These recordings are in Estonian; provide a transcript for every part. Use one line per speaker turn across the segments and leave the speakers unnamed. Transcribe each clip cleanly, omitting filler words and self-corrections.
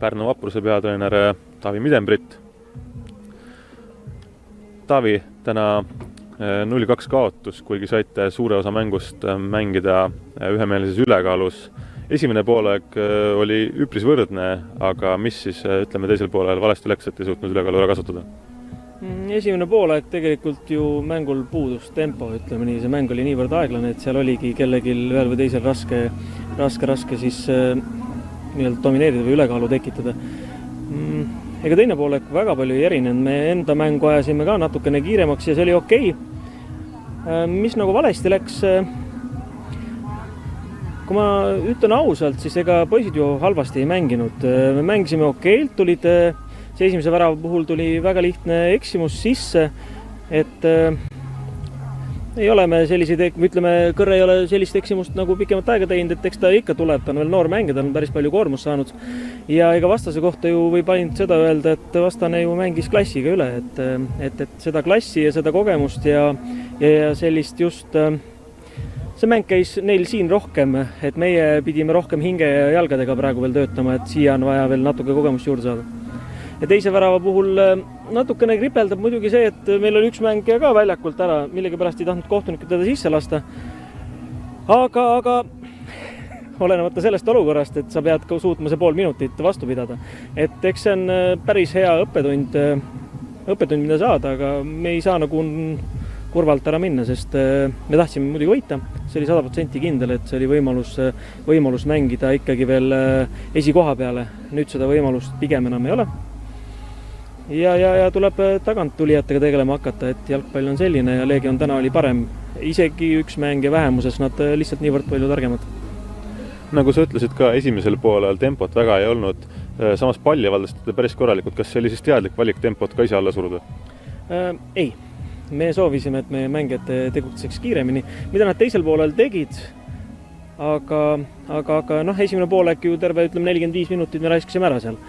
Pärnu Vapruse peatreener Taavi Midembrit. Taavi, täna 0-2 kaotus, kuigi saite suure osa mängust mängida ühemeelises ülekaalus. Esimene poolek oli üpris võrdne, aga mis siis, ütleme, teisel poolel valesti läks, et ei suutnud ülekaalu ära kasutada?
Esimene poolek tegelikult ju mängul puudus tempo, ütleme nii, see mäng oli niivõrd aeglane, et seal oligi kellelgi ühel või teisel raske siis domineerida või ülekaalu tekitada. Ega teine poolek väga palju ei erinenud, me enda mängu ajasime ka natukene kiiremaks ja see oli okei. Mis nagu valesti läks, kui ma ütlen ausalt, siis ega poisid ju halvasti ei mänginud. Me mängisime okeilt, see esimese värava puhul tuli väga lihtne eksimus sisse, et ei ole me selliseid, ütleme, Kõrre ei ole sellist eksimust nagu pikemat aega teinud, et eks ta ikka tuleb, ta on veel noor mängija, ta on päris palju koormust saanud. Ja ega vastase kohta ju võib ainult seda öelda, et vastane ju mängis klassiga üle, et seda klassi ja seda kogemust ja sellist just, see mäng käis neil siin rohkem, et meie pidime rohkem hinge ja jalgadega praegu veel töötama, et siia on vaja veel natuke kogemust juurde saada. Ja teise värava puhul natukene kripeldab muidugi see, et meil oli üks mängija ka väljakult ära, millegi pärast ei tahtnud kohtunikud teda sisse lasta. Aga olenemata sellest olukorrast, et sa pead ka suutma see pool minutit vastu pidada. Et eks see on päris hea õppetund, mida saada, aga me ei saa nagu kurvalt ära minna, sest me tahtsime muidugi võita. See oli 100% kindel, et see oli võimalus mängida ikkagi veel esikoha peale. Nüüd seda võimalust pigem enam ei ole. Ja tuleb tagant tulijatega tegelema hakata, et jalgpall on selline ja Leegion täna oli parem. Isegi üks mäng ja vähemuses nad lihtsalt niivõrd palju targemad.
Nagu sa ütlesid ka, esimesel poolel tempot väga ei olnud. Samas palli valdasite päris korralikult. Kas see oli siis teadlik valik tempot ka ise alla suruda?
Ei. Me soovisime, et meie mängijad tegutseks kiiremini. Mida nad teisel poolel tegid, aga esimene poolek ju terve 45 minutit me raiskasime ära seal.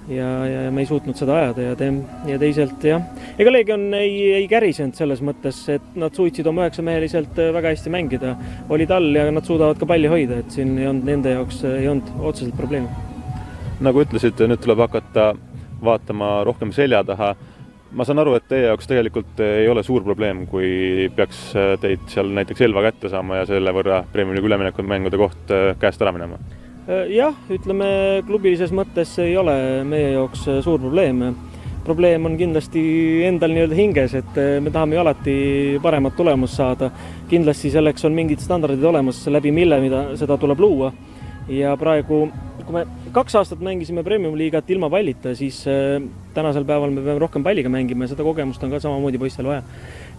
Ja me ei suutnud seda ajada ja teiselt, jah. Ega Leegion ei kärisenud selles mõttes, et nad suutsid oma 9-meheliselt väga hästi mängida. Oli tall ja nad suudavad ka palli hoida, et siin ei olnud nende jaoks ei olnud otseselt probleemi.
Nagu ütlesid, nüüd tuleb hakata vaatama rohkem selja taha. Ma saan aru, et teie jaoks tegelikult ei ole suur probleem, kui peaks teid seal näiteks Elva kätte saama ja selle võrra Premiumi ülemineku mängude koht käest ära minema.
Jah, ütleme, klubilises mõttes ei ole meie jaoks suur probleem. Probleem on kindlasti endal nii-öelda hinges, et me tahame ju alati paremat tulemust saada. Kindlasti selleks on mingid standardid olemas, läbi mille mida seda tuleb luua. Ja praegu, kui me 2 aastat mängisime Premium-liigat ilma pallita, siis tänasel päeval me peame rohkem palliga mängima ja seda kogemust on ka samamoodi poistel vaja.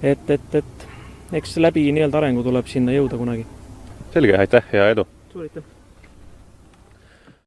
Et eks läbi nii-öelda arengu tuleb sinna jõuda kunagi.
Selge, aitäh ja edu!
Suur aitäh!